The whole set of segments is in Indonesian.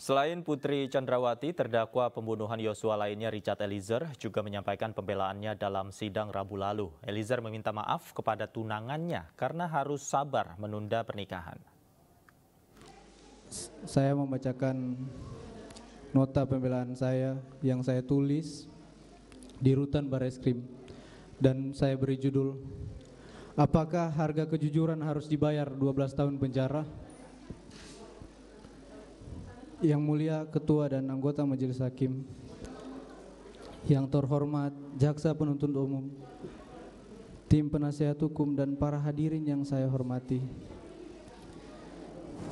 Selain Putri Chandrawati, terdakwa pembunuhan Yosua lainnya Richard Eliezer juga menyampaikan pembelaannya dalam sidang Rabu lalu. Eliezer meminta maaf kepada tunangannya karena harus sabar menunda pernikahan. Saya membacakan nota pembelaan saya yang saya tulis di Rutan Barreskrim dan saya beri judul, apakah harga kejujuran harus dibayar 12 tahun penjara? Yang mulia Ketua dan anggota Majelis Hakim, yang terhormat Jaksa Penuntut Umum, tim penasihat hukum dan para hadirin yang saya hormati.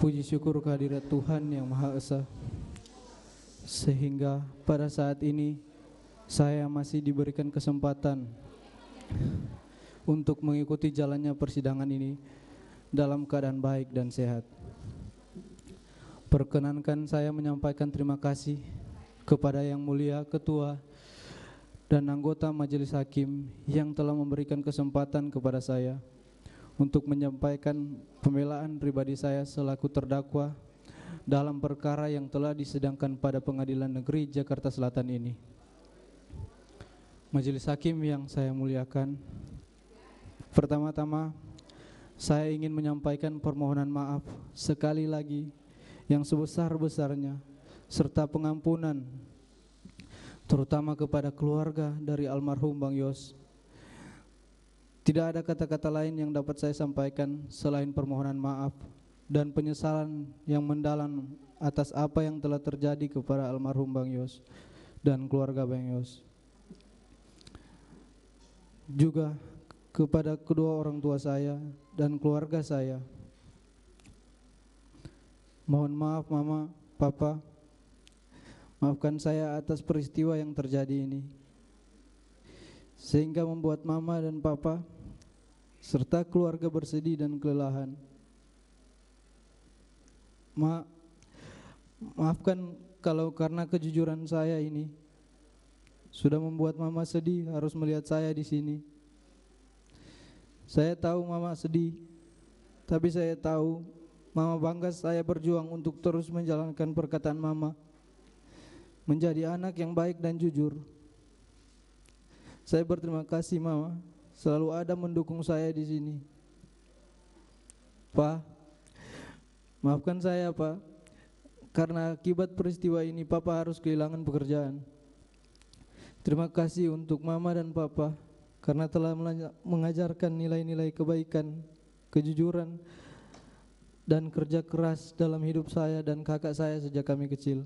Puji syukur kehadirat Tuhan yang Maha Esa, sehingga pada saat ini saya masih diberikan kesempatan untuk mengikuti jalannya persidangan ini dalam keadaan baik dan sehat. Perkenankan saya menyampaikan terima kasih kepada Yang Mulia Ketua dan anggota Majelis Hakim yang telah memberikan kesempatan kepada saya untuk menyampaikan pembelaan pribadi saya selaku terdakwa dalam perkara yang telah disidangkan pada Pengadilan Negeri Jakarta Selatan ini. Majelis Hakim yang saya muliakan, pertama-tama saya ingin menyampaikan permohonan maaf sekali lagi yang sebesar-besarnya serta pengampunan terutama kepada keluarga dari almarhum Bang Yos. Tidak ada kata-kata lain yang dapat saya sampaikan selain permohonan maaf dan penyesalan yang mendalam atas apa yang telah terjadi kepada almarhum Bang Yos dan keluarga Bang Yos. Juga kepada kedua orang tua saya dan keluarga saya. Mohon maaf Mama, Papa, maafkan saya atas peristiwa yang terjadi ini, sehingga membuat Mama dan Papa serta keluarga bersedih dan kelelahan. Maafkan kalau karena kejujuran saya ini sudah membuat Mama sedih harus melihat saya di sini. Saya tahu Mama sedih, tapi saya tahu Mama bangga saya berjuang untuk terus menjalankan perkataan Mama, menjadi anak yang baik dan jujur. Saya berterima kasih Mama, selalu ada mendukung saya di sini. Pak, maafkan saya Pak, karena akibat peristiwa ini Papa harus kehilangan pekerjaan. Terima kasih untuk Mama dan Papa karena telah mengajarkan nilai-nilai kebaikan, kejujuran, dan kerja keras dalam hidup saya dan kakak saya sejak kami kecil.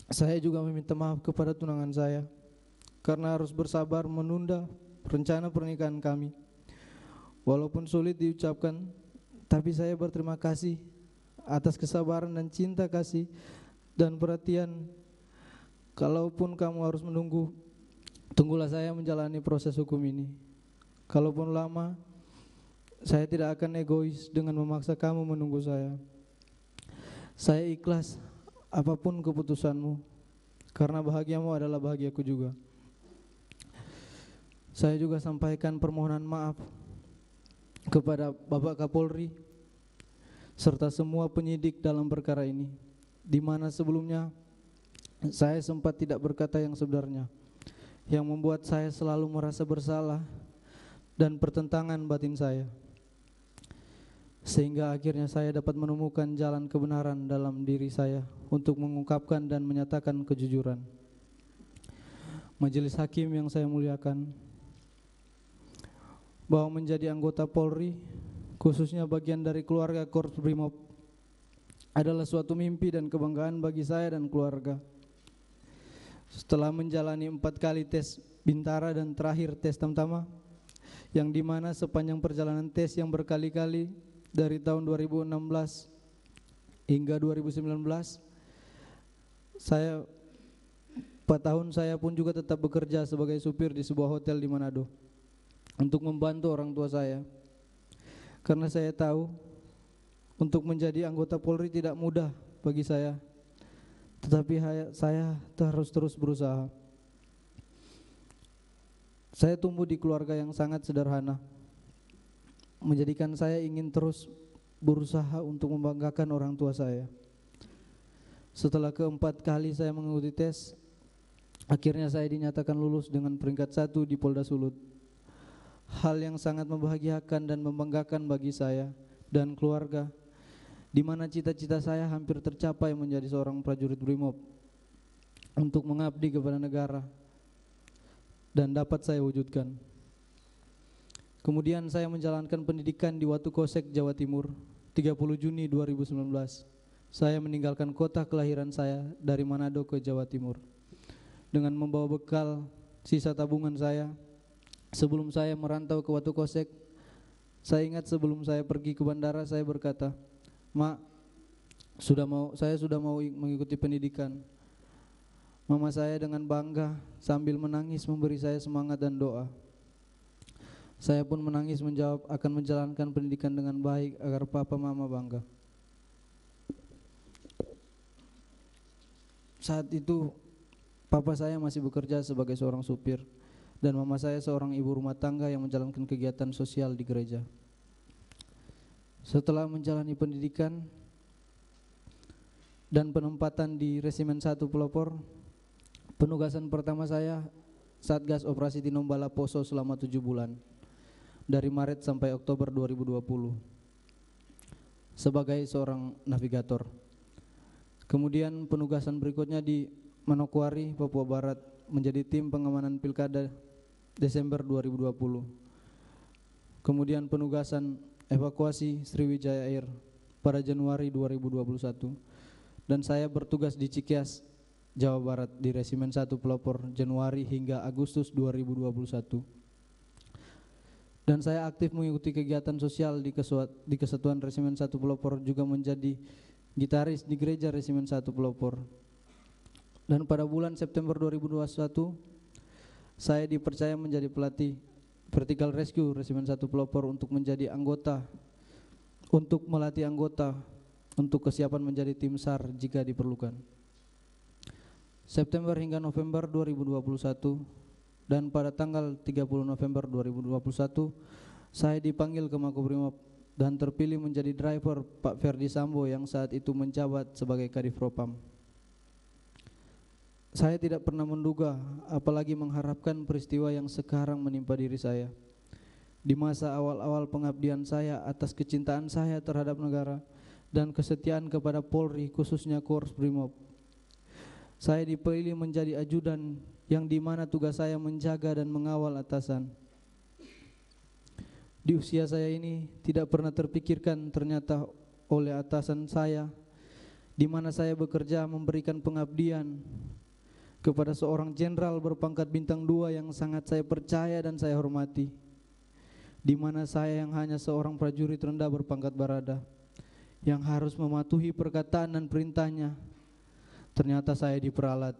Saya juga meminta maaf kepada tunangan saya karena harus bersabar menunda rencana pernikahan kami. Walaupun sulit diucapkan, tapi saya berterima kasih atas kesabaran dan cinta kasih dan perhatian. Kalaupun kamu harus menunggu, tunggulah saya menjalani proses hukum ini. Kalaupun lama, saya tidak akan egois dengan memaksa kamu menunggu saya. Saya ikhlas apapun keputusanmu, karena bahagiamu adalah bahagiaku juga. Saya juga sampaikan permohonan maaf kepada Bapak Kapolri serta semua penyidik dalam perkara ini, di mana sebelumnya saya sempat tidak berkata yang sebenarnya, yang membuat saya selalu merasa bersalah dan pertentangan batin saya, sehingga akhirnya saya dapat menemukan jalan kebenaran dalam diri saya untuk mengungkapkan dan menyatakan kejujuran. Majelis Hakim yang saya muliakan, bahwa menjadi anggota Polri, khususnya bagian dari keluarga Korps Brimob, adalah suatu mimpi dan kebanggaan bagi saya dan keluarga. Setelah menjalani 4 kali tes Bintara dan terakhir tes Tamtama, yang dimana sepanjang perjalanan tes yang berkali-kali dari tahun 2016 hingga 2019, saya 4 tahun saya pun juga tetap bekerja sebagai supir di sebuah hotel di Manado untuk membantu orang tua saya. Karena saya tahu untuk menjadi anggota Polri tidak mudah bagi saya, tetapi saya harus terus berusaha. Saya tumbuh di keluarga yang sangat sederhana. menjadikan saya ingin terus berusaha untuk membanggakan orang tua saya. Setelah keempat kali saya mengikuti tes, akhirnya saya dinyatakan lulus dengan peringkat 1 di Polda Sulut. Hal yang sangat membahagiakan dan membanggakan bagi saya dan keluarga, di mana cita-cita saya hampir tercapai menjadi seorang prajurit BRIMOB untuk mengabdi kepada negara, dan dapat saya wujudkan. Kemudian saya menjalankan pendidikan di Watu Kosek, Jawa Timur, 30 Juni 2019. Saya meninggalkan kota kelahiran saya dari Manado ke Jawa Timur dengan membawa bekal sisa tabungan saya. Sebelum saya merantau ke Watu Kosek, saya ingat sebelum saya pergi ke bandara, saya berkata, "Mak, saya sudah mau mengikuti pendidikan." Mama saya dengan bangga sambil menangis memberi saya semangat dan doa. Saya pun menangis menjawab akan menjalankan pendidikan dengan baik agar papa mama bangga. Saat itu papa saya masih bekerja sebagai seorang supir dan mama saya seorang ibu rumah tangga yang menjalankan kegiatan sosial di gereja. Setelah menjalani pendidikan dan penempatan di Resimen 1 Pelopor, penugasan pertama saya Satgas Operasi Tinombala Poso selama 7 bulan dari Maret sampai Oktober 2020 sebagai seorang navigator. Kemudian penugasan berikutnya di Manokwari, Papua Barat menjadi tim pengamanan Pilkada Desember 2020. Kemudian penugasan evakuasi Sriwijaya Air pada Januari 2021 dan saya bertugas di Cikias, Jawa Barat di Resimen 1 Pelopor Januari hingga Agustus 2021. Dan saya aktif mengikuti kegiatan sosial di Kesatuan Resimen 1 Pelopor, juga menjadi gitaris di gereja Resimen 1 Pelopor. Dan pada bulan September 2021 saya dipercaya menjadi pelatih Vertical Rescue Resimen 1 Pelopor untuk melatih anggota untuk kesiapan menjadi tim SAR jika diperlukan. September hingga November 2021 dan pada tanggal 30 November 2021 saya dipanggil ke Makobrimob dan terpilih menjadi driver Pak Ferdi Sambo yang saat itu menjabat sebagai Kadif Propam. Saya tidak pernah menduga, apalagi mengharapkan peristiwa yang sekarang menimpa diri saya. Di masa awal-awal pengabdian saya atas kecintaan saya terhadap negara dan kesetiaan kepada Polri, khususnya Korps Brimob, saya dipilih menjadi ajudan yang dimana tugas saya menjaga dan mengawal atasan. Di usia saya ini tidak pernah terpikirkan ternyata oleh atasan saya, di mana saya bekerja memberikan pengabdian kepada seorang jenderal berpangkat bintang 2 yang sangat saya percaya dan saya hormati, di mana saya yang hanya seorang prajurit rendah berpangkat barada yang harus mematuhi perkataan dan perintahnya. Ternyata saya diperalat,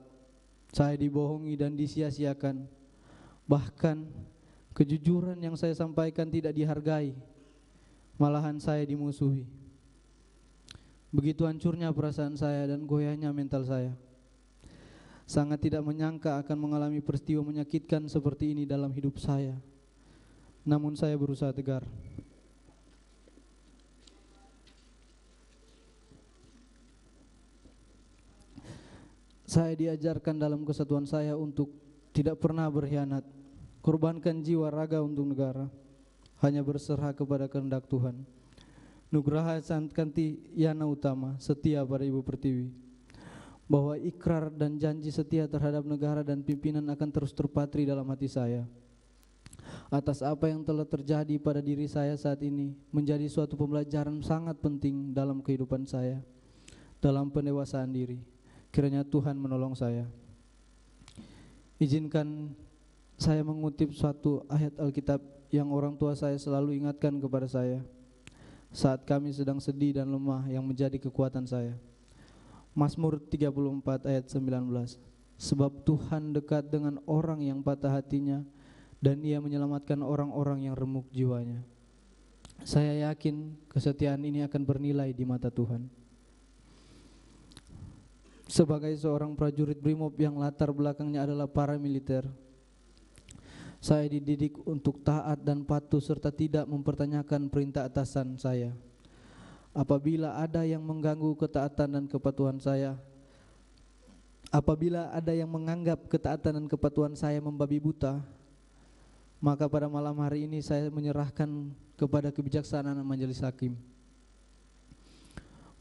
saya dibohongi dan disia-siakan. Bahkan kejujuran yang saya sampaikan tidak dihargai, malahan saya dimusuhi. Begitu hancurnya perasaan saya dan goyahnya mental saya. Sangat tidak menyangka akan mengalami peristiwa menyakitkan seperti ini dalam hidup saya. Namun saya berusaha tegar. Saya diajarkan dalam kesatuan saya untuk tidak pernah berkhianat, korbankan jiwa raga untuk negara, hanya berserah kepada kehendak Tuhan. Nugraha Sankanti Yana Utama, setia pada Ibu Pertiwi, bahwa ikrar dan janji setia terhadap negara dan pimpinan akan terus terpatri dalam hati saya. Atas apa yang telah terjadi pada diri saya saat ini menjadi suatu pembelajaran sangat penting dalam kehidupan saya, dalam pendewasaan diri. Kiranya Tuhan menolong saya. Izinkan saya mengutip suatu ayat Alkitab yang orang tua saya selalu ingatkan kepada saya saat kami sedang sedih dan lemah, yang menjadi kekuatan saya. Mazmur 34 ayat 19. Sebab Tuhan dekat dengan orang yang patah hatinya dan Ia menyelamatkan orang-orang yang remuk jiwanya. Saya yakin kesetiaan ini akan bernilai di mata Tuhan. Sebagai seorang prajurit Brimob yang latar belakangnya adalah paramiliter, Saya dididik untuk taat dan patuh serta tidak mempertanyakan perintah atasan saya. Apabila ada yang mengganggu ketaatan dan kepatuhan saya, apabila ada yang menganggap ketaatan dan kepatuhan saya membabi buta, maka pada malam hari ini saya menyerahkan kepada kebijaksanaan majelis hakim.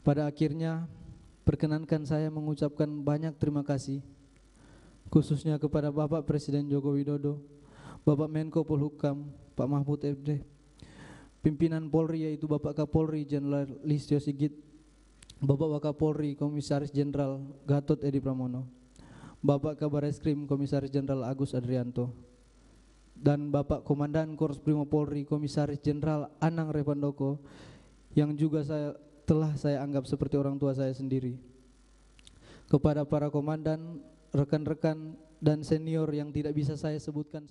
Pada akhirnya, perkenankan saya mengucapkan banyak terima kasih, khususnya kepada Bapak Presiden Joko Widodo, Bapak Menko Polhukam, Pak Mahfud MD, pimpinan Polri yaitu Bapak Kapolri Jenderal Listio Sigit, Bapak Wakapolri Komisaris Jenderal Gatot Edi Pramono, Bapak Kabareskrim Komisaris Jenderal Agus Adrianto, dan Bapak Komandan Korps Brimob Polri Komisaris Jenderal Anang Revandoko yang juga telah saya anggap seperti orang tua saya sendiri. Kepada para komandan, rekan-rekan dan senior yang tidak bisa saya sebutkan